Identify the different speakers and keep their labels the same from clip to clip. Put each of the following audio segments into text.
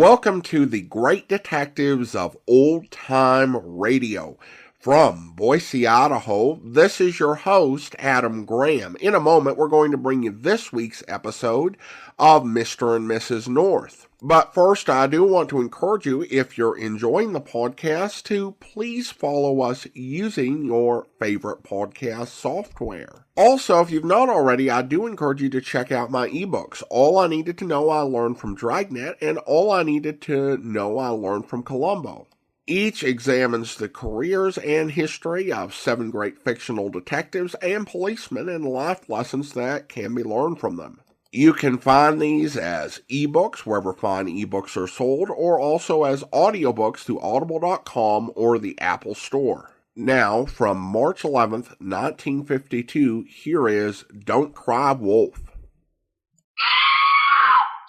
Speaker 1: Welcome to the Great Detectives of Old Time Radio. From Boise, Idaho, this is your host, Adam Graham. In a moment, we're going to bring you this week's episode of Mr. and Mrs. North. But first, I do want to encourage you, if you're enjoying the podcast, to please follow us using your favorite podcast software. Also, if you've not already, I do encourage you to check out my ebooks, All I Needed to Know I Learned from Dragnet, and All I Needed to Know I Learned from Columbo. Each examines the careers and history of 7 great fictional detectives and policemen and life lessons that can be learned from them. You can find these as ebooks wherever fine ebooks are sold, or also as audiobooks through audible.com or the Apple Store. Now, from March 11th, 1952, here is Don't Cry Wolf.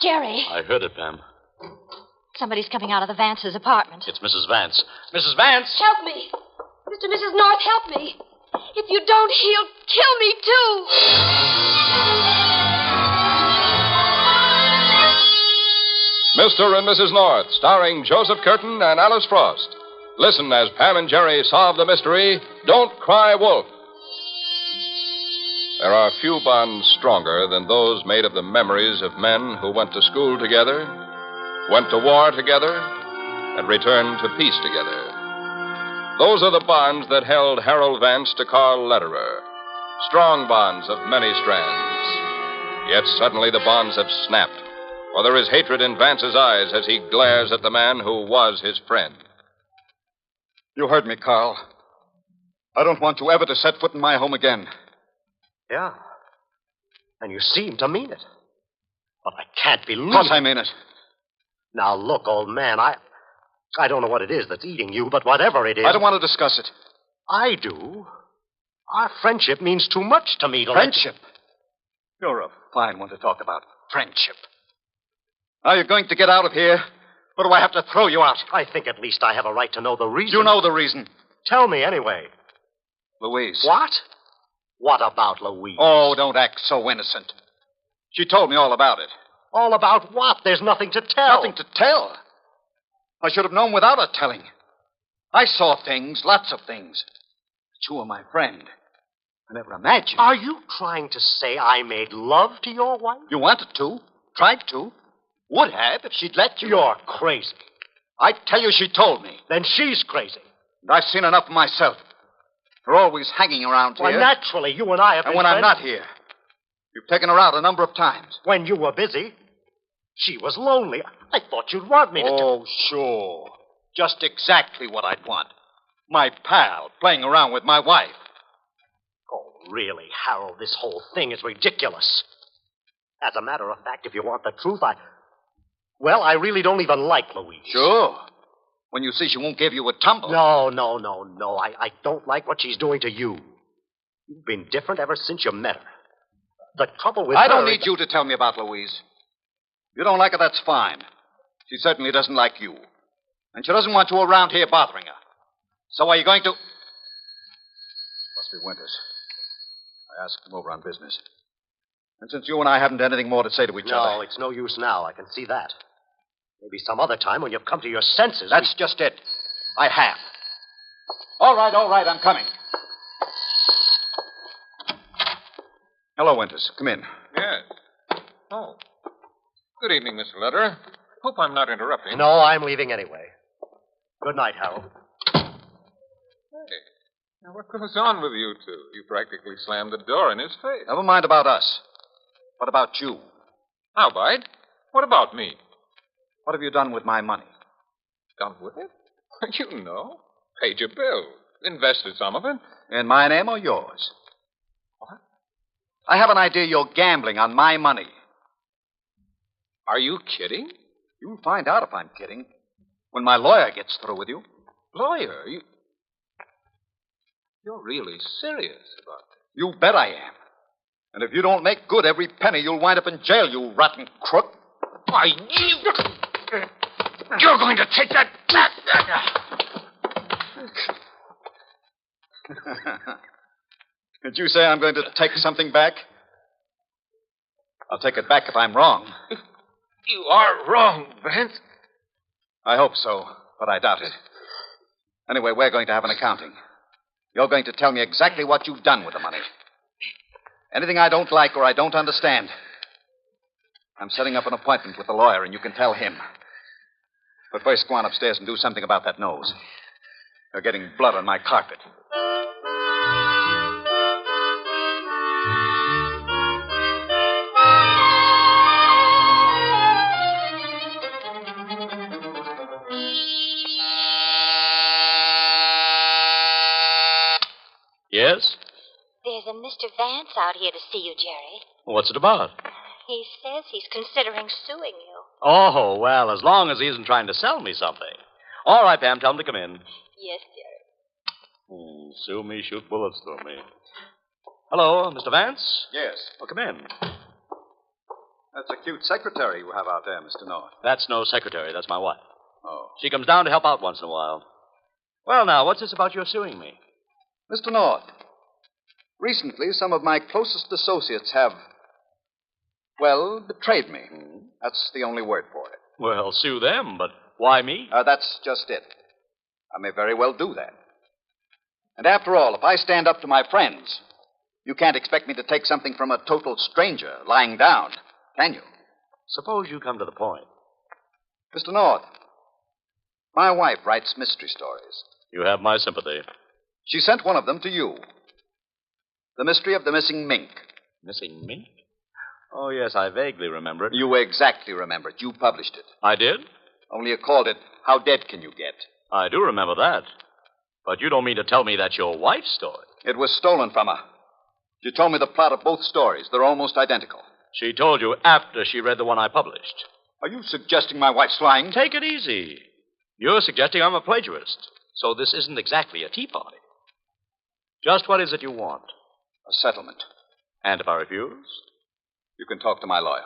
Speaker 2: Jerry.
Speaker 3: I heard it, Pam.
Speaker 2: Somebody's coming out of the Vance's apartment.
Speaker 3: It's Mrs. Vance. Mrs. Vance!
Speaker 4: Help me! Mr. and Mrs. North, help me! If you don't, he'll kill me, too!
Speaker 5: Mr. and Mrs. North, starring Joseph Curtin and Alice Frost. Listen as Pam and Jerry solve the mystery, Don't Cry Wolf. There are few bonds stronger than those made of the memories of men who went to school together, went to war together, and returned to peace together. Those are the bonds that held Harold Vance to Carl Lederer. Strong bonds of many strands. Yet suddenly the bonds have snapped, for there is hatred in Vance's eyes as he glares at the man who was his friend.
Speaker 6: You heard me, Carl. I don't want you ever to set foot in my home again.
Speaker 3: Yeah. And you seem to mean it. But I can't believe
Speaker 6: Of course I mean it.
Speaker 3: Now, look, old man, I don't know what it is that's eating you, but whatever it is...
Speaker 6: I don't want to discuss it.
Speaker 3: I do. Our friendship means too much to me to
Speaker 6: Friendship? You're a fine one to talk about. Friendship. Are you going to get out of here, or do I have to throw you out?
Speaker 3: I think at least I have a right to know the reason.
Speaker 6: You know the reason.
Speaker 3: Tell me anyway.
Speaker 6: Louise.
Speaker 3: What? What about Louise?
Speaker 6: Oh, don't act so innocent. She told me all about it.
Speaker 3: All about what? There's nothing to tell.
Speaker 6: Nothing to tell? I should have known without her telling. I saw things, lots of things. But you were my friend. I never imagined.
Speaker 3: Are you trying to say I made love to your wife?
Speaker 6: You wanted to. Tried to. Would have if she'd let you.
Speaker 3: You're crazy.
Speaker 6: I tell you, she told me.
Speaker 3: Then she's crazy.
Speaker 6: And I've seen enough of myself. You're always hanging around here.
Speaker 3: Well, naturally, you and I have been
Speaker 6: And when I'm
Speaker 3: friends.
Speaker 6: not here, you've taken her out a number of times.
Speaker 3: When you were busy, she was lonely. I thought you'd want me to...
Speaker 6: Oh, sure. Just exactly what I'd want. My pal playing around with my wife.
Speaker 3: Oh, really, Harold, this whole thing is ridiculous. As a matter of fact, if you want the truth, I really don't even like Louise.
Speaker 6: Sure. When you see she won't give you a tumble.
Speaker 3: No. I don't like what she's doing to you. You've been different ever since you met her. The trouble with
Speaker 6: I
Speaker 3: her...
Speaker 6: don't need you to tell me about Louise. You don't like her, that's fine. She certainly doesn't like you. And she doesn't want you around here bothering her. So are you going to... Must be Winters. I asked him over on business. And since you and I haven't anything more to say to each other...
Speaker 3: No, it's no use now. I can see that. Maybe some other time when you've come to your senses...
Speaker 6: That's just it. I have. All right, I'm coming. Hello, Winters. Come in.
Speaker 5: Yes. Oh. Good evening, Mr. Lederer. Hope I'm not interrupting.
Speaker 3: No, I'm leaving anyway. Good night, Harold.
Speaker 5: Hey. Now, what goes on with you two? You practically slammed the door in his face.
Speaker 6: Never mind about us. What about you?
Speaker 5: How, Bide? What about me?
Speaker 6: What have you done with my money?
Speaker 5: Done with it? You know. Paid your bill. Invested some of it.
Speaker 6: In my name or yours?
Speaker 5: What?
Speaker 6: I have an idea you're gambling on my money.
Speaker 5: Are you kidding?
Speaker 6: You'll find out if I'm kidding when my lawyer gets through with you.
Speaker 5: Lawyer, you're really serious about this.
Speaker 6: You bet I am. And if you don't make good every penny, you'll wind up in jail, you rotten crook.
Speaker 5: Why, you're going to take that back.
Speaker 6: Did you say I'm going to take something back? I'll take it back if I'm wrong.
Speaker 5: You are wrong, Vance.
Speaker 6: I hope so, but I doubt it. Anyway, we're going to have an accounting. You're going to tell me exactly what you've done with the money. Anything I don't like or I don't understand. I'm setting up an appointment with the lawyer, and you can tell him. But first, go on upstairs and do something about that nose. You're getting blood on my carpet.
Speaker 3: Yes?
Speaker 2: There's a Mr. Vance out here to see you, Jerry.
Speaker 3: What's it about?
Speaker 2: He says he's considering suing you.
Speaker 3: Oh, well, as long as he isn't trying to sell me something. All right, Pam, tell him to come in.
Speaker 2: Yes, Jerry.
Speaker 3: Sue me, shoot bullets through me. Hello, Mr. Vance?
Speaker 6: Yes.
Speaker 3: Oh, come in.
Speaker 6: That's a cute secretary you have out there, Mr. North.
Speaker 3: That's no secretary. That's my wife.
Speaker 6: Oh.
Speaker 3: She comes down to help out once in a while. Well, now, what's this about your suing me?
Speaker 6: Mr. North, recently some of my closest associates have, well, betrayed me. That's the only word for it.
Speaker 3: Well, sue them, but why me?
Speaker 6: That's just it. I may very well do that. And after all, if I stand up to my friends, you can't expect me to take something from a total stranger lying down, can you?
Speaker 3: Suppose you come to the point.
Speaker 6: Mr. North, my wife writes mystery stories.
Speaker 3: You have my sympathy.
Speaker 6: She sent one of them to you. The Mystery of the Missing Mink.
Speaker 3: Missing mink? Oh, yes, I vaguely remember it.
Speaker 6: You exactly remember it. You published it.
Speaker 3: I did?
Speaker 6: Only you called it How Dead Can You Get?
Speaker 3: I do remember that. But you don't mean to tell me that's your wife's story.
Speaker 6: It was stolen from her. She told me the plot of both stories. They're almost identical.
Speaker 3: She told you after she read the one I published.
Speaker 6: Are you suggesting my wife's lying?
Speaker 3: Take it easy. You're suggesting I'm a plagiarist. So this isn't exactly a tea party. Just what is it you want?
Speaker 6: A settlement.
Speaker 3: And if I refuse?
Speaker 6: You can talk to my lawyer.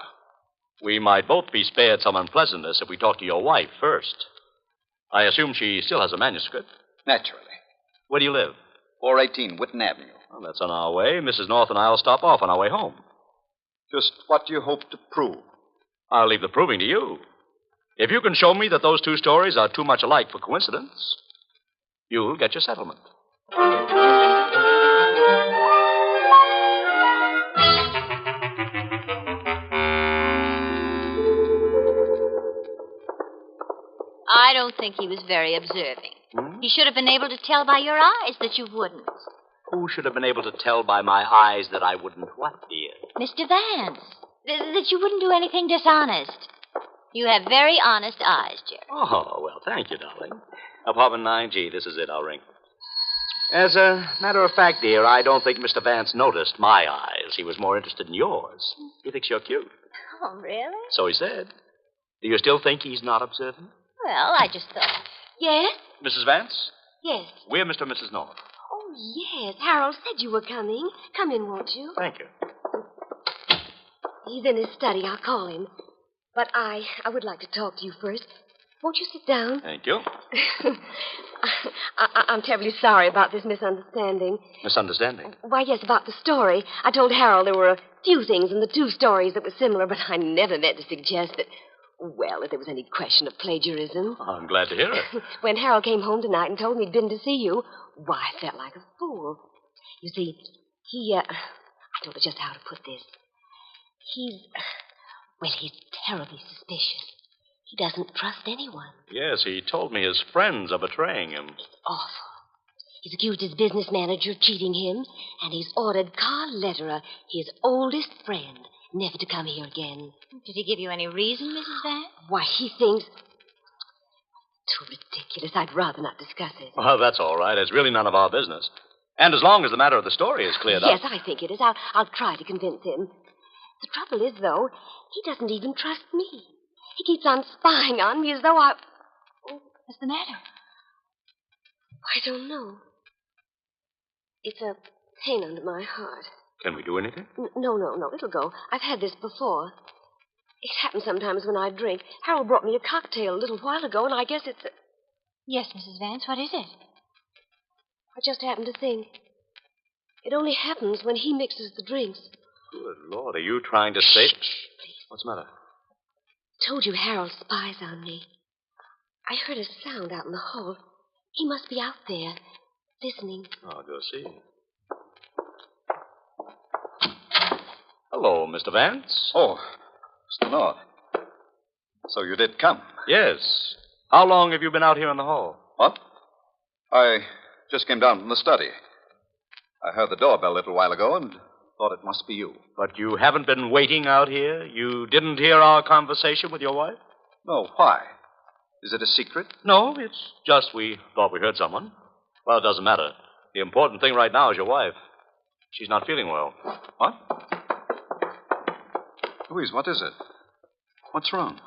Speaker 3: We might both be spared some unpleasantness if we talk to your wife first. I assume she still has a manuscript.
Speaker 6: Naturally.
Speaker 3: Where do you live?
Speaker 6: 418 Whitten Avenue.
Speaker 3: Well, that's on our way. Mrs. North and I will stop off on our way home.
Speaker 6: Just what do you hope to prove?
Speaker 3: I'll leave the proving to you. If you can show me that those two stories are too much alike for coincidence, you'll get your settlement.
Speaker 2: I don't think he was very observing. He should have been able to tell by your eyes that you wouldn't.
Speaker 3: Who should have been able to tell by my eyes that I wouldn't what, dear?
Speaker 2: Mr. Vance, that you wouldn't do anything dishonest. You have very honest eyes, Jerry.
Speaker 3: Oh, well, thank you, darling. Apartment 9G, this is it. I'll ring. As a matter of fact, dear, I don't think Mr. Vance noticed my eyes. He was more interested in yours. He thinks you're cute.
Speaker 2: Oh, really?
Speaker 3: So he said. Do you still think he's not observant?
Speaker 2: Well, I just thought. Yes?
Speaker 3: Mrs. Vance?
Speaker 4: Yes.
Speaker 3: We're Mr. and Mrs. North.
Speaker 4: Oh, yes. Harold said you were coming. Come in, won't you?
Speaker 3: Thank you.
Speaker 4: He's in his study. I'll call him. But I would like to talk to you first. Won't you sit down?
Speaker 3: Thank you.
Speaker 4: I'm terribly sorry about this misunderstanding.
Speaker 3: Misunderstanding?
Speaker 4: Why, yes, about the story. I told Harold there were a few things in the two stories that were similar, but I never meant to suggest that, well, that there was any question of plagiarism.
Speaker 3: I'm glad to hear it.
Speaker 4: When Harold came home tonight and told me he'd been to see you, why, I felt like a fool. You see, I don't know just how to put this. He's terribly suspicious. He doesn't trust anyone.
Speaker 3: Yes, he told me his friends are betraying him.
Speaker 4: Awful. He's accused his business manager of cheating him, and he's ordered Carl Lederer, his oldest friend, never to come here again.
Speaker 2: Did he give you any reason, Mrs. Vance?
Speaker 4: Why, he thinks... Too ridiculous. I'd rather not discuss it.
Speaker 3: Well, that's all right. It's really none of our business. And as long as the matter of the story is cleared up...
Speaker 4: Yes, I think it is. I'll try to convince him. The trouble is, though, he doesn't even trust me. He keeps on spying on me as though I...
Speaker 2: Oh, what's the matter?
Speaker 4: I don't know. It's a pain under my heart.
Speaker 3: Can we do anything?
Speaker 4: No. It'll go. I've had this before. It happens sometimes when I drink. Harold brought me a cocktail a little while ago, and I guess it's...
Speaker 2: Yes, Mrs. Vance, what is it?
Speaker 4: I just happened to think. It only happens when he mixes the drinks.
Speaker 3: Good Lord, are you trying to say...
Speaker 4: Shh, please.
Speaker 3: What's the matter?
Speaker 4: I told you Harold spies on me. I heard a sound out in the hall. He must be out there, listening.
Speaker 3: I'll go see. Hello, Mr. Vance.
Speaker 6: Oh, Mr. North. So you did come?
Speaker 3: Yes. How long have you been out here in the hall?
Speaker 6: What? I just came down from the study. I heard the doorbell a little while ago and thought it must be you.
Speaker 3: But you haven't been waiting out here? You didn't hear our conversation with your wife?
Speaker 6: No, why? Is it a secret?
Speaker 3: No, it's just we thought we heard someone. Well, it doesn't matter. The important thing right now is your wife. She's not feeling well.
Speaker 6: What? Louise, what is it? What's wrong?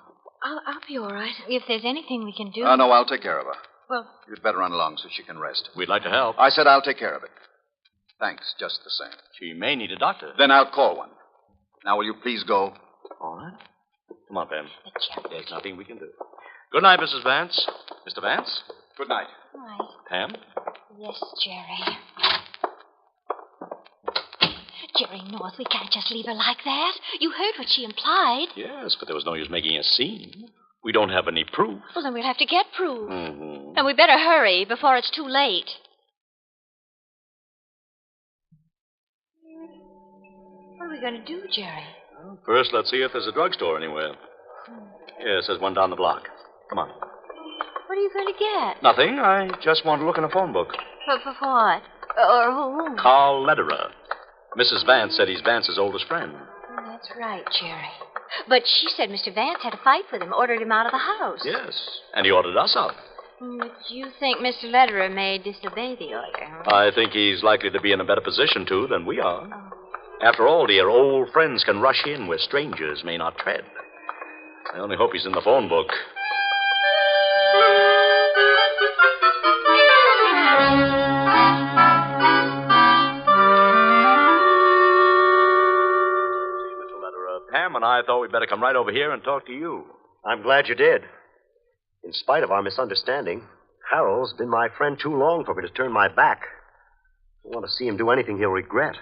Speaker 4: I'll be all right.
Speaker 2: If there's anything we can do.
Speaker 6: No, I'll take care of her.
Speaker 2: Well,
Speaker 6: You'd better run along so she can rest.
Speaker 3: We'd like to help.
Speaker 6: I said I'll take care of it. Thanks, just the same.
Speaker 3: She may need a doctor.
Speaker 6: Then I'll call one. Now, will you please go?
Speaker 3: All right. Come on, Pam. There's nothing we can do. Good night, Mrs. Vance. Mr. Vance?
Speaker 6: Good night.
Speaker 2: right.
Speaker 3: Pam?
Speaker 2: Yes, Jerry. Jerry North, we can't just leave her like that. You heard what she implied.
Speaker 3: Yes, but there was no use making a scene. We don't have any proof.
Speaker 2: Well, then we'll have to get proof.
Speaker 3: Mm-hmm.
Speaker 2: And we better hurry before it's too late. What are we going to do, Jerry?
Speaker 3: Well, first, let's see if there's a drugstore anywhere. Yes, there's one down the block. Come on.
Speaker 2: What are you going to get?
Speaker 3: Nothing. I just want to look in a phone book.
Speaker 2: For what? Or who?
Speaker 3: Carl Lederer. Mrs. Vance said he's Vance's oldest friend.
Speaker 2: Oh, that's right, Jerry. But she said Mr. Vance had a fight with him, ordered him out of the house.
Speaker 3: Yes, and he ordered us out.
Speaker 2: But you think Mr. Lederer may disobey the order, huh?
Speaker 3: I think he's likely to be in a better position, too, than we are.
Speaker 2: Oh.
Speaker 3: After all, dear, old friends can rush in where strangers may not tread. I only hope he's in the phone book. Mr. Lederer, Pam and I thought we'd better come right over here and talk to you.
Speaker 7: I'm glad you did. In spite of our misunderstanding, Harold's been my friend too long for me to turn my back. I want to see him do anything he'll regret.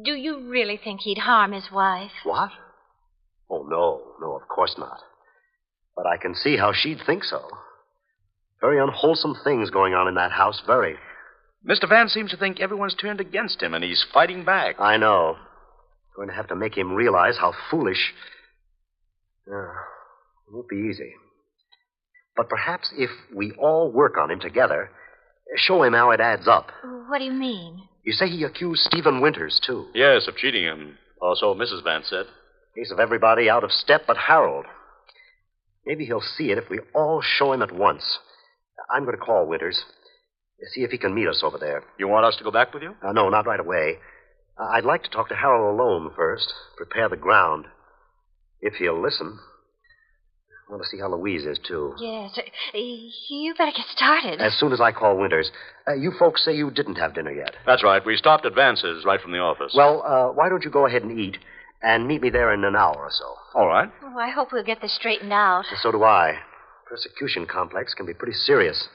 Speaker 2: Do you really think he'd harm his wife?
Speaker 7: What? Oh, no, of course not. But I can see how she'd think so. Very unwholesome things going on in that house, very.
Speaker 3: Mr. Vance seems to think everyone's turned against him, and he's fighting back.
Speaker 7: I know. I'm going to have to make him realize how foolish. It won't be easy. But perhaps if we all work on him together, show him how it adds up.
Speaker 2: What do you mean?
Speaker 7: You say he accused Stephen Winters, too.
Speaker 3: Yes, of cheating him. Or so Mrs. Vance said.
Speaker 7: Case of everybody out of step but Harold. Maybe he'll see it if we all show him at once. I'm going to call Winters. See if he can meet us over there.
Speaker 3: You want us to go back with you?
Speaker 7: No, not right away. I'd like to talk to Harold alone first. Prepare the ground. If he'll listen. I want to see how Louise is, too.
Speaker 2: Yes. You better get started.
Speaker 7: As soon as I call Winters. You folks say you didn't have dinner yet.
Speaker 3: That's right. We stopped at Vance's right from the office.
Speaker 7: Well, why don't you go ahead and eat and meet me there in an hour or so?
Speaker 3: All right.
Speaker 2: Oh, I hope we'll get this straightened out.
Speaker 7: So do I. Persecution complex can be pretty serious.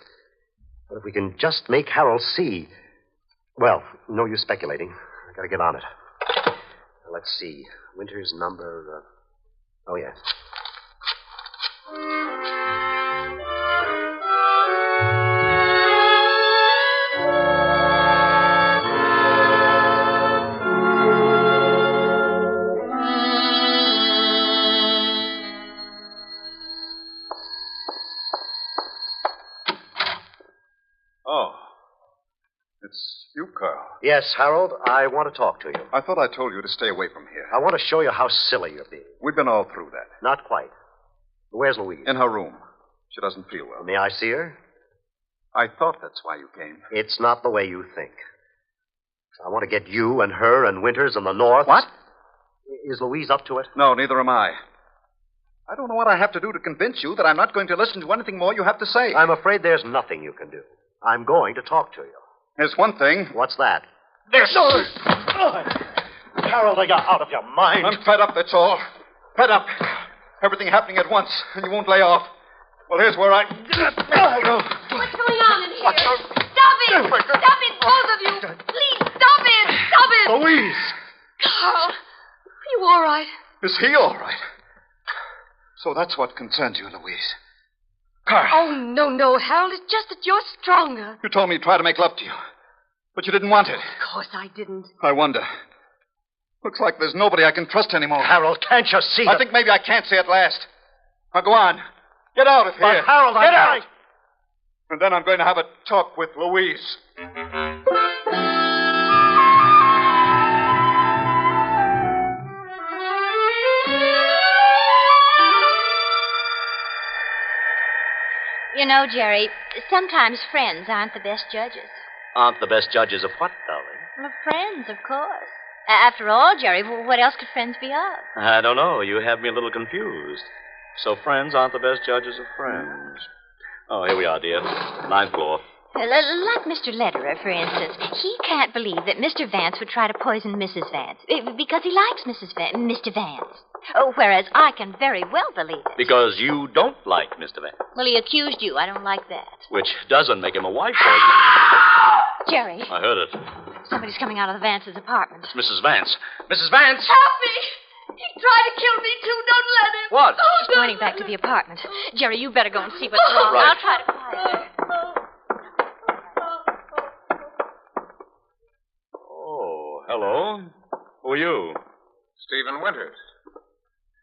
Speaker 7: But if we can just make Harold see... Well, no use speculating. I gotta get on it. Let's see. Winter's number... Oh, yeah.
Speaker 6: Oh. It's you, Carl.
Speaker 7: Yes, Harold, I want to talk to you.
Speaker 6: I thought I told you to stay away from here.
Speaker 7: I want to show you how silly you're being.
Speaker 6: We've been all through that.
Speaker 7: Not quite. Where's Louise?
Speaker 6: In her room. She doesn't feel well.
Speaker 7: May I see her?
Speaker 6: I thought that's why you came.
Speaker 7: It's not the way you think. I want to get you and her and Winters and the North.
Speaker 6: What?
Speaker 7: Is Louise up to it?
Speaker 6: No, neither am I. I don't know what I have to do to convince you that I'm not going to listen to anything more you have to say.
Speaker 7: I'm afraid there's nothing you can do. I'm going to talk to you.
Speaker 6: There's one thing.
Speaker 7: What's that? There's... Harold, are you out of your mind?
Speaker 6: I'm fed up, that's all. Fed up. Everything happening at once, and you won't lay off. Well, here's where I...
Speaker 4: What's going on in here?
Speaker 2: Stop it! Stop it, both of you! Please, stop it! Stop it!
Speaker 6: Louise!
Speaker 2: Carl, are you all right?
Speaker 6: Is he all right? So that's what concerns you, Louise. car.
Speaker 4: Oh, no, Harold. It's just that you're stronger.
Speaker 6: You told me to try to make love to you, but you didn't want it.
Speaker 4: Of course I didn't.
Speaker 6: I wonder. Looks like there's nobody I can trust anymore.
Speaker 7: Harold, can't you see
Speaker 6: I think maybe I can't see at last. Now go on. Get out of here.
Speaker 7: But, Harold,
Speaker 6: Get out!
Speaker 7: right.
Speaker 6: And then I'm going to have a talk with Louise.
Speaker 2: You know, Jerry, sometimes friends aren't the best judges.
Speaker 3: Aren't the best judges of what, darling?
Speaker 2: Of friends, of course. After all, Jerry, what else could friends be of?
Speaker 3: I don't know. You have me a little confused. So friends aren't the best judges of friends. Oh, here we are, dear. 9th floor.
Speaker 2: Like Mr. Lederer, for instance. He can't believe that Mr. Vance would try to poison Mrs. Vance because he likes Mr. Vance. Oh, whereas I can very well believe it.
Speaker 3: Because you don't like Mr. Vance.
Speaker 2: Well, he accused you. I don't like that.
Speaker 3: Which doesn't make him a wife poisoner.
Speaker 2: Jerry,
Speaker 3: I heard it.
Speaker 2: somebody's coming out of the Vance's apartment.
Speaker 3: It's Mrs. Vance. Mrs. Vance!
Speaker 4: Help me! He tried to kill me, too. Don't let him.
Speaker 3: What?
Speaker 2: She's pointing back to the apartment. Jerry, you better go and see what's wrong.
Speaker 3: Right.
Speaker 2: I'll try to quiet her.
Speaker 3: Oh, hello. Who are you?
Speaker 5: Stephen Winters.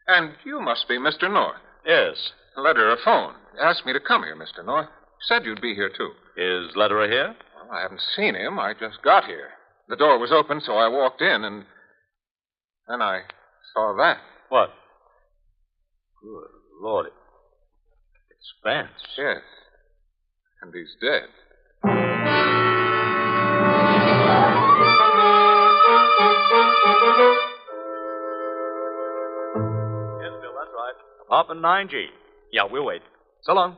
Speaker 5: And you must be Mr. North.
Speaker 3: Yes.
Speaker 5: Lederer phoned. Asked me to come here, Mr. North. Said you'd be here, too.
Speaker 3: Is Lederer here?
Speaker 5: Well, I haven't seen him. I just got here. The door was open, so I walked in, and then I saw that.
Speaker 3: What? Good Lord. It's Vance.
Speaker 5: Yes. And he's dead.
Speaker 3: Yes, Bill, that's right. Apartment 9G. Yeah, we'll wait. So long.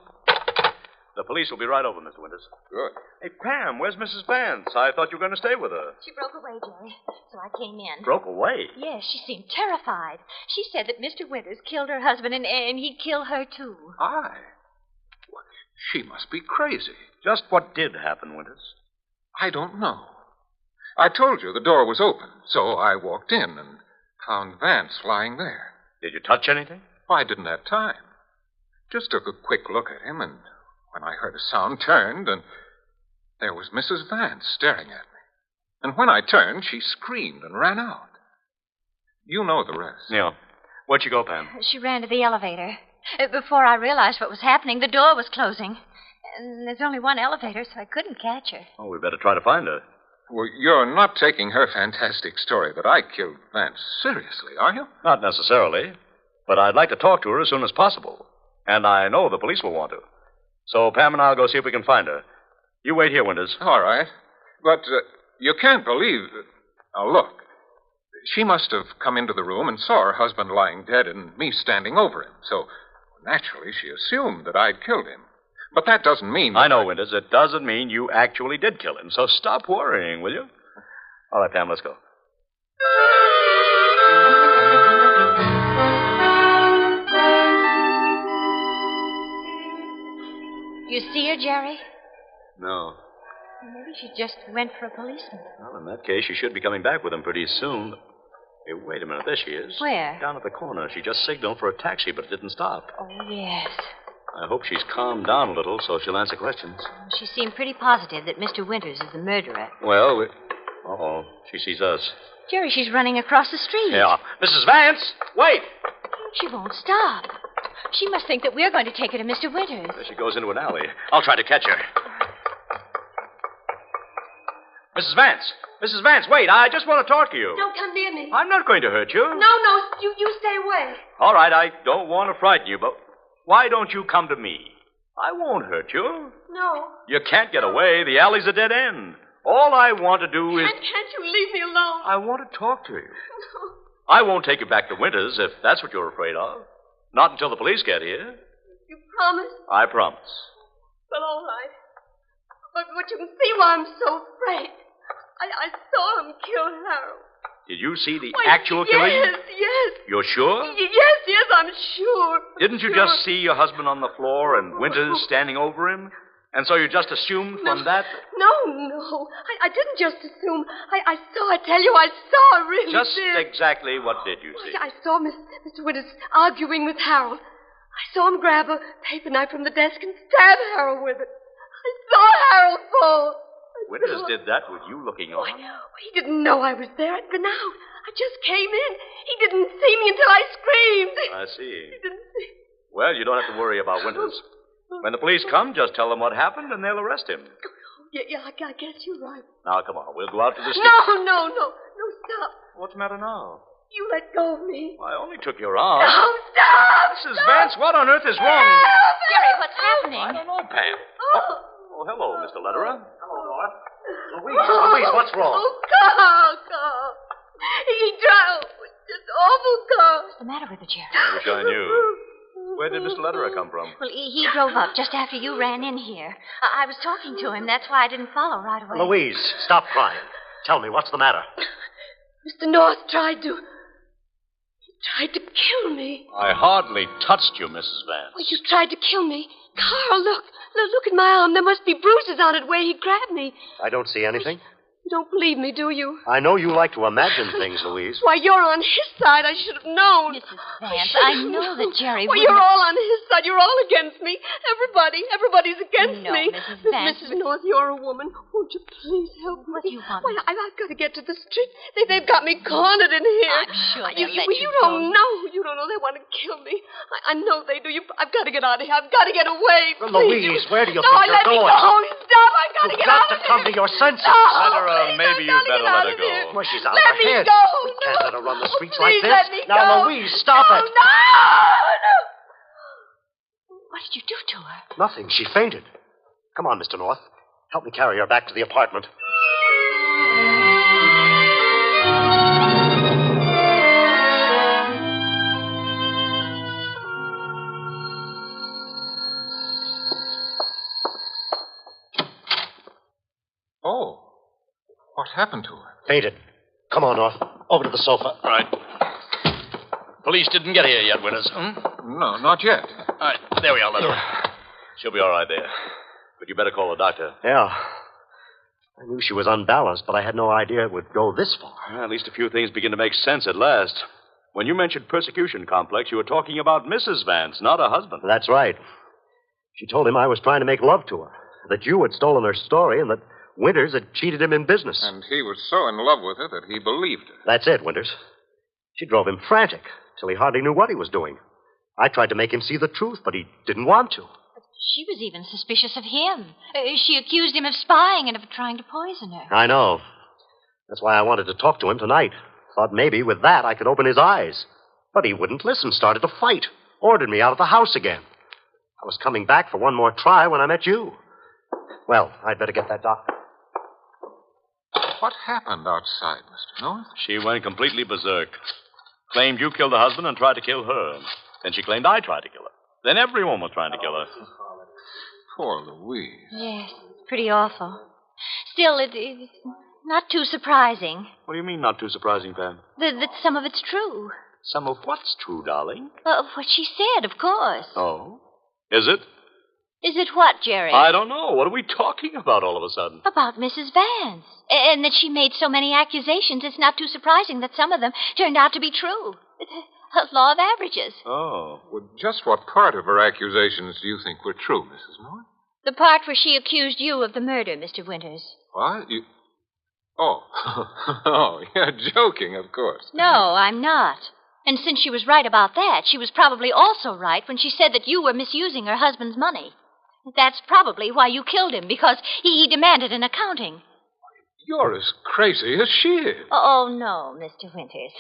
Speaker 3: The police will be right over, Mr. Winters.
Speaker 5: Good.
Speaker 3: Hey, Pam, where's Mrs. Vance? I thought you were going to stay with her.
Speaker 2: She broke away, Jerry, so I came in.
Speaker 3: Broke away?
Speaker 2: Yes, she seemed terrified. She said that Mr. Winters killed her husband and he'd kill her, too.
Speaker 5: I? Why, she must be crazy.
Speaker 3: Just what did happen, Winters?
Speaker 5: I don't know. I told you the door was open, so I walked in and found Vance lying there.
Speaker 3: Did you touch anything?
Speaker 5: I didn't have time. Just took a quick look at him, and when I heard a sound, turned, and there was Mrs. Vance staring at me. And when I turned, she screamed and ran out. You know the rest.
Speaker 3: Yeah. Where'd you go, Pam?
Speaker 2: She ran to the elevator. Before I realized what was happening, the door was closing. And there's only one elevator, so I couldn't catch her.
Speaker 3: Oh, we better try to find her.
Speaker 5: Well, you're not taking her fantastic story that I killed Vance seriously, are you?
Speaker 3: Not necessarily. But I'd like to talk to her as soon as possible. And I know the police will want to. So Pam and I'll go see if we can find her. You wait here, Winters.
Speaker 5: All right. But you can't believe... Now, look. She must have come into the room and saw her husband lying dead and me standing over him. So, naturally, she assumed that I'd killed him. But that doesn't mean...
Speaker 3: I know, Winters. It doesn't mean you actually did kill him. So stop worrying, will you? All right, Pam, let's go.
Speaker 2: You see her, Jerry?
Speaker 3: No.
Speaker 2: Maybe she just went for a policeman.
Speaker 3: Well, in that case, she should be coming back with him pretty soon. Hey, wait a minute. There she is.
Speaker 2: Where?
Speaker 3: Down at the corner. She just signaled for a taxi, but it didn't stop.
Speaker 2: Oh, yes.
Speaker 3: I hope she's calmed down a little so she'll answer questions.
Speaker 2: She seemed pretty positive that Mr. Winters is the murderer.
Speaker 3: Well, Uh-oh. She sees us.
Speaker 2: Jerry, she's running across the street.
Speaker 3: Yeah. Mrs. Vance! Wait!
Speaker 2: She won't stop. She must think that we're going to take her to Mr. Winters.
Speaker 3: There she goes into an alley. I'll try to catch her. Mrs. Vance! Mrs. Vance, wait. I just want to talk to you.
Speaker 4: Don't come near me.
Speaker 3: I'm not going to hurt you.
Speaker 4: No, you stay away.
Speaker 3: All right, I don't want to frighten you, but why don't you come to me? I won't hurt you.
Speaker 4: No.
Speaker 3: You can't get away. The alley's a dead end. All I want to do is...
Speaker 4: Can't you leave me alone?
Speaker 3: I want to talk to you.
Speaker 4: No.
Speaker 3: I won't take you back to Winters if that's what you're afraid of. Not until the police get here.
Speaker 4: You promise?
Speaker 3: I promise.
Speaker 4: Well, all right. But you can see why I'm so afraid. I saw him kill Harold.
Speaker 3: Did you see the
Speaker 4: Why,
Speaker 3: actual killing?
Speaker 4: Yes.
Speaker 3: You're sure?
Speaker 4: Yes, I'm sure.
Speaker 3: Didn't you
Speaker 4: Sure.
Speaker 3: just see your husband on the floor and Winters standing over him? And so you just assumed from that?
Speaker 4: No. I didn't just assume. I saw, I tell you, I saw, I really
Speaker 3: Just
Speaker 4: did.
Speaker 3: exactly what did you see?
Speaker 4: I saw Mr. Winters arguing with Harold. I saw him grab a paper knife from the desk and stab Harold with it. I saw Harold fall.
Speaker 3: Winters did that with you looking on?
Speaker 4: He didn't know I was there. I'd been out. I just came in. He didn't see me until I screamed.
Speaker 3: I see.
Speaker 4: He didn't see.
Speaker 3: Well, you don't have to worry about Winters. When the police come, just tell them what happened and they'll arrest him.
Speaker 4: Yeah, I guess you're right.
Speaker 3: Now, come on. We'll go out to the street.
Speaker 4: No, stop.
Speaker 3: What's the matter now?
Speaker 4: You let go of me.
Speaker 3: I only took your arm.
Speaker 4: No, stop!
Speaker 3: Mrs. Vance, what on earth is wrong?
Speaker 2: Jerry, what's happening?
Speaker 3: I don't know, Pam. Oh, hello, Mr. Letterer.
Speaker 7: Hello, North. Louise, what's wrong?
Speaker 4: Oh, Carl. He drove. Just awful, Carl.
Speaker 2: What's the matter with the Jerry?
Speaker 3: I wish I knew. Where did Mr. Letterer come from?
Speaker 2: Well, he drove up just after you ran in here. I was talking to him. That's why I didn't follow right away.
Speaker 7: Louise, stop crying. Tell me, what's the matter?
Speaker 4: Mr. North tried to kill me.
Speaker 3: I hardly touched you, Mrs. Vance.
Speaker 4: Well, you tried to kill me. Carl, look at my arm. There must be bruises on it where he grabbed me.
Speaker 7: I don't see anything.
Speaker 4: You don't believe me, do you?
Speaker 7: I know you like to imagine things, Louise.
Speaker 4: Why, you're on his side. I should have known.
Speaker 2: Mrs. Vance, I know that Jerry
Speaker 4: Well,
Speaker 2: wouldn't...
Speaker 4: you're all on his side. You're all against me. Everybody's against
Speaker 2: No,
Speaker 4: me.
Speaker 2: Mrs. Vance,
Speaker 4: Mrs. North, you're a woman. Won't you please help me?
Speaker 2: What do you want?
Speaker 4: Well, I've got to get to the street. They've got me cornered in here.
Speaker 2: I'm sure they'll let you
Speaker 4: don't know. You don't know. They want to kill me. I know they do. I've got to get out of here. I've got to get away.
Speaker 7: Well, Louise, where do you
Speaker 4: no,
Speaker 7: think you're
Speaker 4: let
Speaker 7: going?
Speaker 4: me go. Stop. I've got to
Speaker 7: You've
Speaker 4: get
Speaker 7: got
Speaker 4: out
Speaker 7: to
Speaker 4: of
Speaker 7: come
Speaker 4: here.
Speaker 7: to your senses.
Speaker 3: Letterer, maybe you'd better let her go.
Speaker 7: Well, she's out
Speaker 4: Let
Speaker 7: of her
Speaker 4: me
Speaker 7: head.
Speaker 4: go.
Speaker 7: We can't let her run the streets
Speaker 4: Please
Speaker 7: like this.
Speaker 4: let me
Speaker 7: Now,
Speaker 4: go.
Speaker 7: Louise, stop it.
Speaker 4: No.
Speaker 2: What did you do to her?
Speaker 7: Nothing. She fainted. Come on, Mr. North. Help me carry her back to the apartment.
Speaker 8: Oh. What happened to her?
Speaker 7: Fainted. Come on, North. Over to the sofa.
Speaker 3: Right. Police didn't get here yet, Winters.
Speaker 8: No, not yet.
Speaker 3: All right, there we are, Letterer. She'll be all right there. But you better call the doctor.
Speaker 7: Yeah. I knew she was unbalanced, but I had no idea it would go this far.
Speaker 3: Well, at least a few things begin to make sense at last. When you mentioned persecution complex, you were talking about Mrs. Vance, not her husband.
Speaker 7: That's right. She told him I was trying to make love to her, that you had stolen her story, and that Winters had cheated him in business.
Speaker 8: And he was so in love with her that he believed her.
Speaker 7: That's it, Winters. She drove him frantic, till he hardly knew what he was doing. I tried to make him see the truth, but he didn't want to.
Speaker 2: She was even suspicious of him. She accused him of spying and of trying to poison her.
Speaker 7: I know. That's why I wanted to talk to him tonight. Thought maybe with that I could open his eyes. But he wouldn't listen, started to fight. Ordered me out of the house again. I was coming back for one more try when I met you. Well, I'd better get that doctor.
Speaker 8: What happened outside, Mr. North?
Speaker 3: She went completely berserk. Claimed you killed her husband and tried to kill her. Then she claimed I tried to kill her. Then everyone was trying to kill her.
Speaker 8: Poor Louise.
Speaker 2: Yes, pretty awful. Still, it's not too surprising
Speaker 3: What do you mean, not too surprising, Pam?
Speaker 2: that some of it's true.
Speaker 3: Some of what's true, darling?
Speaker 2: What she said, of course.
Speaker 3: Oh? Is it?
Speaker 2: Is it what, Jerry?
Speaker 3: I don't know. What are we talking about all of a sudden?
Speaker 2: About Mrs. Vance. And that she made so many accusations, it's not too surprising that some of them turned out to be true. Law of averages.
Speaker 3: Oh.
Speaker 8: Well, just what part of her accusations do you think were true, Mrs. North?
Speaker 2: The part where she accused you of the murder, Mr. Winters.
Speaker 8: What? You... Oh. Oh, you're joking, of course.
Speaker 2: No, I'm not. And since she was right about that, she was probably also right when she said that you were misusing her husband's money. That's probably why you killed him, because he demanded an accounting.
Speaker 8: You're as crazy as she is.
Speaker 2: Oh, no, Mr. Winters.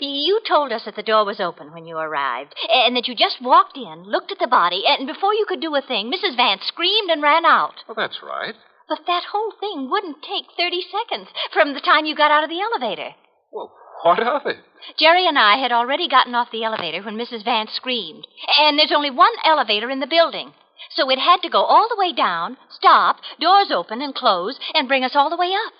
Speaker 2: You told us that the door was open when you arrived, and that you just walked in, looked at the body, and before you could do a thing, Mrs. Vance screamed and ran out.
Speaker 8: Well, that's right.
Speaker 2: But that whole thing wouldn't take 30 seconds from the time you got out of the elevator.
Speaker 8: Well, what of it?
Speaker 2: Jerry and I had already gotten off the elevator when Mrs. Vance screamed, and there's only one elevator in the building. So it had to go all the way down, stop, doors open and close, and bring us all the way up.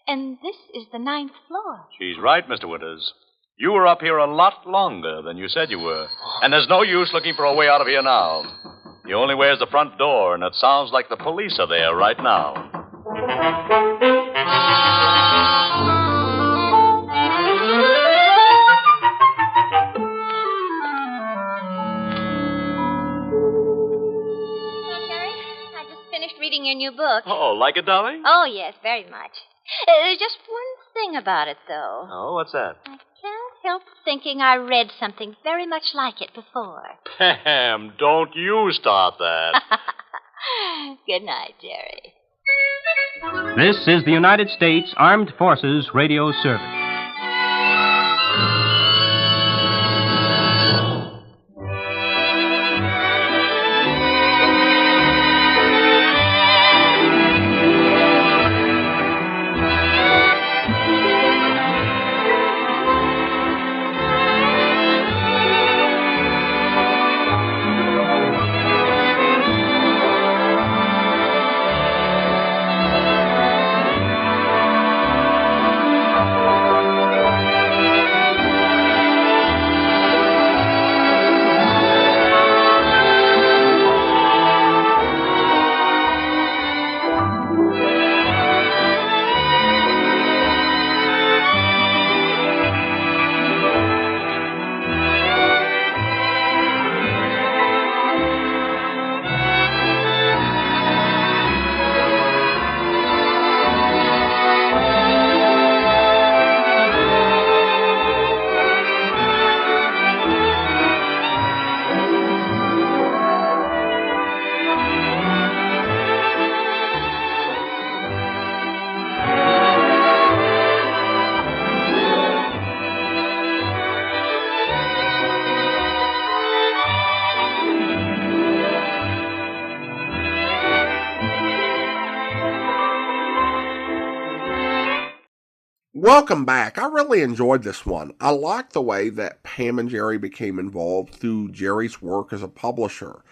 Speaker 2: And this is the 9th floor.
Speaker 3: She's right, Mr. Winters. You were up here a lot longer than you said you were. And there's no use looking for a way out of here now. The only way is the front door, and it sounds like the police are there right now.
Speaker 2: your new book.
Speaker 3: Oh, like it, darling?
Speaker 2: Oh, yes, very much. There's just one thing about it, though.
Speaker 3: Oh, what's that?
Speaker 2: I can't help thinking I read something very much like it before.
Speaker 3: Pam, don't you start that.
Speaker 2: Good night, Jerry.
Speaker 9: This is the United States Armed Forces Radio Service.
Speaker 1: Welcome back. I really enjoyed this one. I like the way that Pam and Jerry became involved through Jerry's work as a publisher.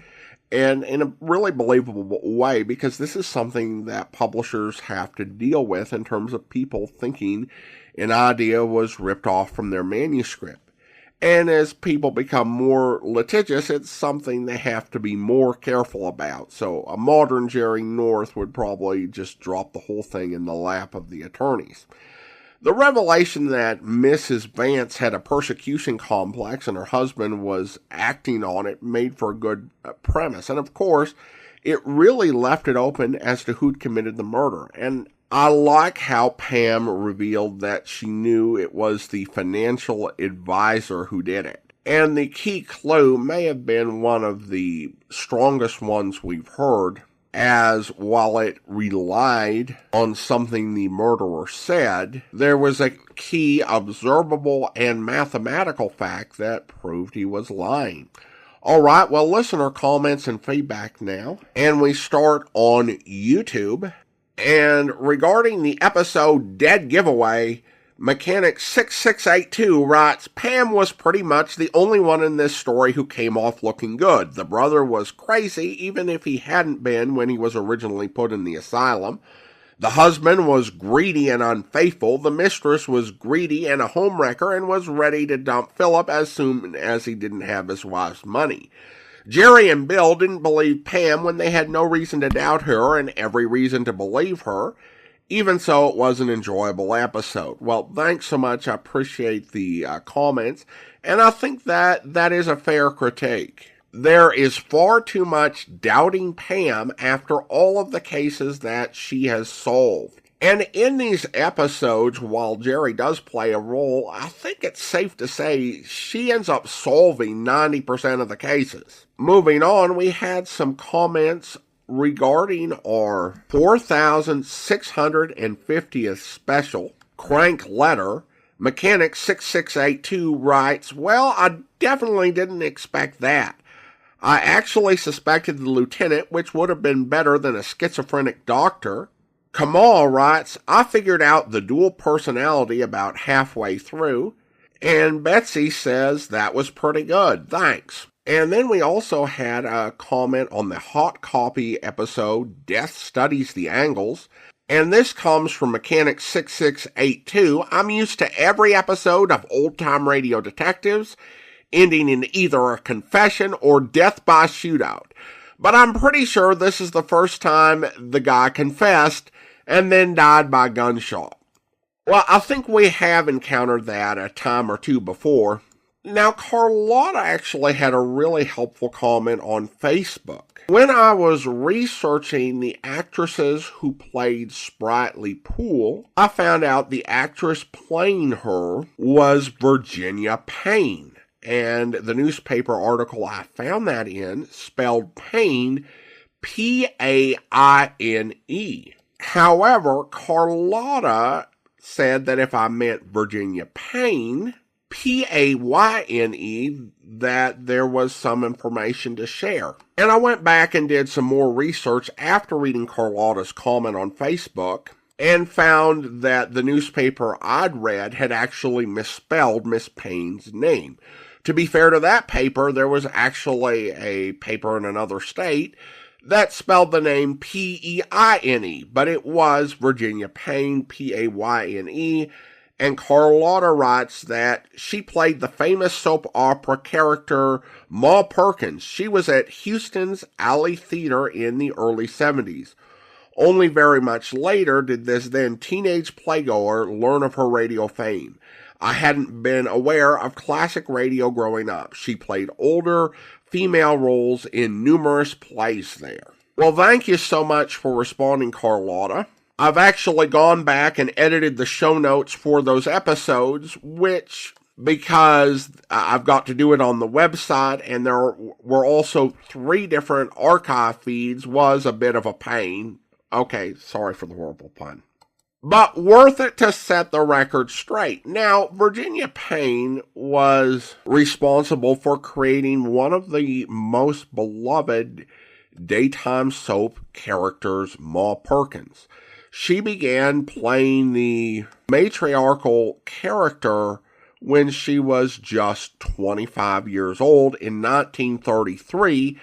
Speaker 1: And in a really believable way, because this is something that publishers have to deal with in terms of people thinking an idea was ripped off from their manuscript. And as people become more litigious, it's something they have to be more careful about. So a modern Jerry North would probably just drop the whole thing in the lap of the attorneys. The revelation that Mrs. Vance had a persecution complex and her husband was acting on it made for a good premise. And of course, it really left it open as to who'd committed the murder. And I like how Pam revealed that she knew it was the financial advisor who did it. And the key clue may have been one of the strongest ones we've heard, as while it relied on something the murderer said, there was a key observable and mathematical fact that proved he was lying. All right, well, listener comments and feedback now. And we start on YouTube. And regarding the episode Dead Giveaway, Mechanic6682 writes, Pam was pretty much the only one in this story who came off looking good. The brother was crazy, even if he hadn't been when he was originally put in the asylum. The husband was greedy and unfaithful. The mistress was greedy and a homewrecker and was ready to dump Philip as soon as he didn't have his wife's money. Jerry and Bill didn't believe Pam when they had no reason to doubt her and every reason to believe her. Even so, it was an enjoyable episode. Well, thanks so much. I appreciate the comments. And I think that is a fair critique. There is far too much doubting Pam after all of the cases that she has solved. And in these episodes, while Jerry does play a role, I think it's safe to say she ends up solving 90% of the cases. Moving on, we had some comments regarding our 4,650th special, Crank Letter. Mechanic6682 writes, well, I definitely didn't expect that. I actually suspected the lieutenant, which would have been better than a schizophrenic doctor. Kamal writes, I figured out the dual personality about halfway through. And Betsy says that was pretty good. Thanks. And then we also had a comment on the Hot Copy episode, Death Studies the Angles. And this comes from Mechanic6682. I'm used to every episode of Old Time Radio Detectives ending in either a confession or death by shootout. But I'm pretty sure this is the first time the guy confessed and then died by gunshot. Well, I think we have encountered that a time or two before. Now, Carlotta actually had a really helpful comment on Facebook. When I was researching the actresses who played Sprightly Pool, I found out the actress playing her was Virginia Payne. And the newspaper article I found that in spelled Payne, P-A-I-N-E. However, Carlotta said that if I meant Virginia Payne, P-A-Y-N-E, that there was some information to share. And I went back and did some more research after reading Carlotta's comment on Facebook and found that the newspaper I'd read had actually misspelled Miss Payne's name. To be fair to that paper, there was actually a paper in another state that spelled the name P-E-I-N-E, but it was Virginia Payne, P-A-Y-N-E, and Carlotta writes that she played the famous soap opera character Ma Perkins. She was at Houston's Alley Theater in the early 70s. Only very much later did this then teenage playgoer learn of her radio fame. I hadn't been aware of classic radio growing up. She played older female roles in numerous plays there. Well, thank you so much for responding, Carlotta. I've actually gone back and edited the show notes for those episodes, which, because I've got to do it on the website and there were also 3 different archive feeds, was a bit of a pain. Okay, sorry for the horrible pun. But worth it to set the record straight. Now, Virginia Payne was responsible for creating one of the most beloved daytime soap characters, Ma Perkins. She began playing the matriarchal character when she was just 25 years old in 1933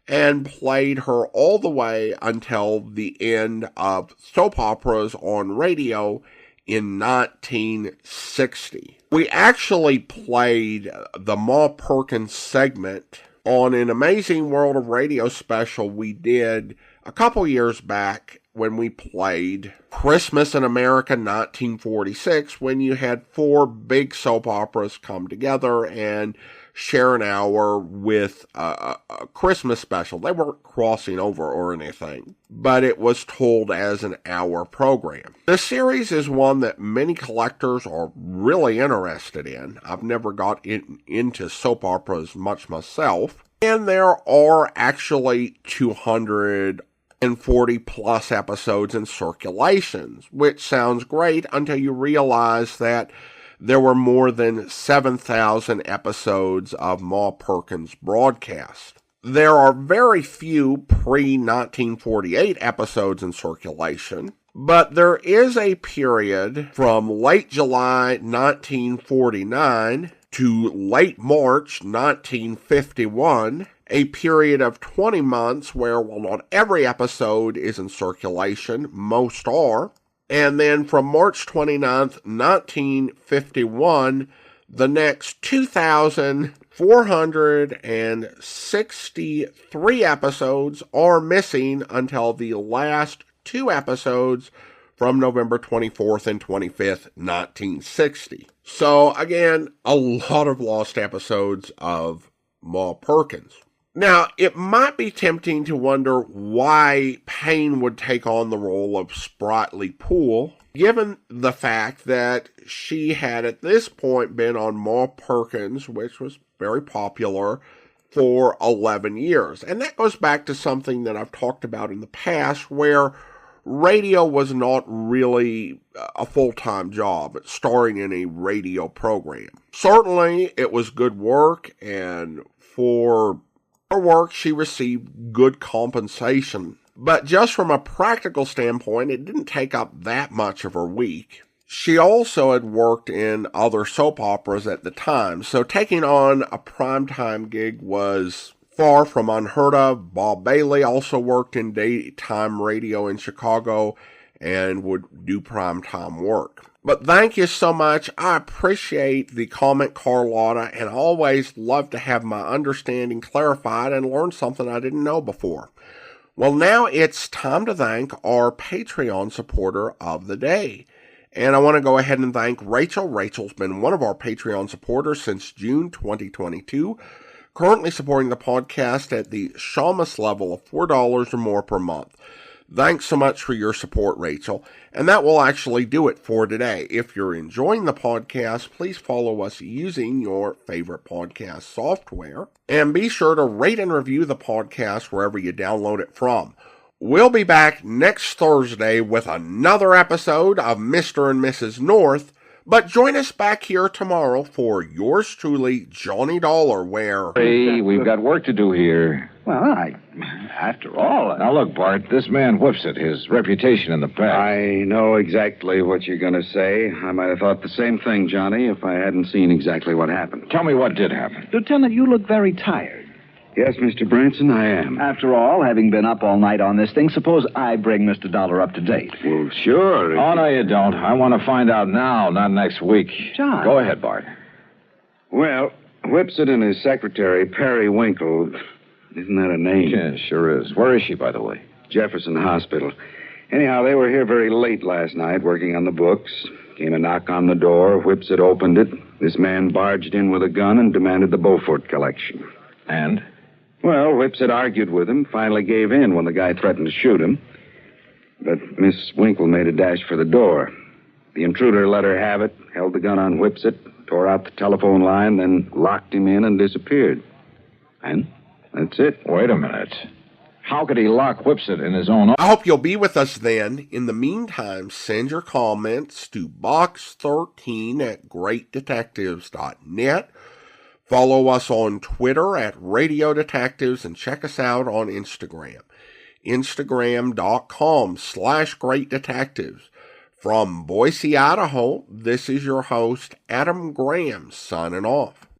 Speaker 1: and played her all the way until the end of soap operas on radio in 1960. We actually played the Ma Perkins segment on an Amazing World of Radio special we did a couple years back when we played Christmas in America 1946, when you had 4 big soap operas come together and share an hour with a Christmas special. They weren't crossing over or anything, but it was told as an hour program. This series is one that many collectors are really interested in. I've never got into soap operas much myself, and there are actually 240 plus episodes in circulations, which sounds great until you realize that there were more than 7,000 episodes of Ma Perkins broadcast. There are very few pre-1948 episodes in circulation, but there is a period from late July 1949 to late March 1951, a period of 20 months where, while not every episode is in circulation, most are. And then from March 29th, 1951, the next 2,463 episodes are missing until the last 2 episodes from November 24th and 25th, 1960. So, again, a lot of lost episodes of Ma Perkins. Now, it might be tempting to wonder why Payne would take on the role of Sprightly Pool, given the fact that she had at this point been on Ma Perkins, which was very popular, for 11 years. And that goes back to something that I've talked about in the past, where radio was not really a full-time job, starring in a radio program. Certainly, it was good work, and for her work, she received good compensation. But just from a practical standpoint, it didn't take up that much of her week. She also had worked in other soap operas at the time, so taking on a primetime gig was far from unheard of. Bob Bailey also worked in daytime radio in Chicago and would do primetime work. But thank you so much. I appreciate the comment, Carlotta, and I always love to have my understanding clarified and learn something I didn't know before. Well, now it's time to thank our Patreon supporter of the day. And I want to go ahead and thank Rachel. Rachel's been one of our Patreon supporters since June 2022, currently supporting the podcast at the Shamus level of $4 or more per month. Thanks so much for your support, Rachel. And that will actually do it for today. If you're enjoying the podcast, please follow us using your favorite podcast software. And be sure to rate and review the podcast wherever you download it from. We'll be back next Thursday with another episode of Mr. and Mrs. North, but join us back here tomorrow for yours truly, Johnny Dollar, where...
Speaker 10: Hey, we've got work to do here.
Speaker 11: Well, after all...
Speaker 10: Now, look, Bart, this man Whipsit, his reputation in the past.
Speaker 11: I know exactly what you're going to say. I might have thought the same thing, Johnny, if I hadn't seen exactly what happened.
Speaker 10: Tell me what did happen.
Speaker 11: Lieutenant, you look very tired. Yes, Mr. Branson, I am. After all, having been up all night on this thing, suppose I bring Mr. Dollar up to date. Well, sure.
Speaker 10: Oh, no, you don't. I want to find out now, not next week.
Speaker 11: John.
Speaker 10: Go ahead, Bart.
Speaker 11: Well, Whipsit and his secretary, Perry Winkle, isn't that a name?
Speaker 10: Yeah, sure is. Where is she, by the way?
Speaker 11: Jefferson Hospital. Anyhow, they were here very late last night working on the books. Came a knock on the door. Whipsit opened it. This man barged in with a gun and demanded the Beaufort collection.
Speaker 10: And?
Speaker 11: Well, Whipsit argued with him, finally gave in when the guy threatened to shoot him. But Miss Winkle made a dash for the door. The intruder let her have it, held the gun on Whipsit, tore out the telephone line, then locked him in and disappeared. And that's it.
Speaker 10: Wait a minute. How could he lock Whipsit in his own...
Speaker 1: I hope you'll be with us then. In the meantime, send your comments to box13@greatdetectives.net. Follow us on Twitter at Radio Detectives and check us out on Instagram. Instagram.com/Great Detectives. From Boise, Idaho, this is your host, Adam Graham, signing off.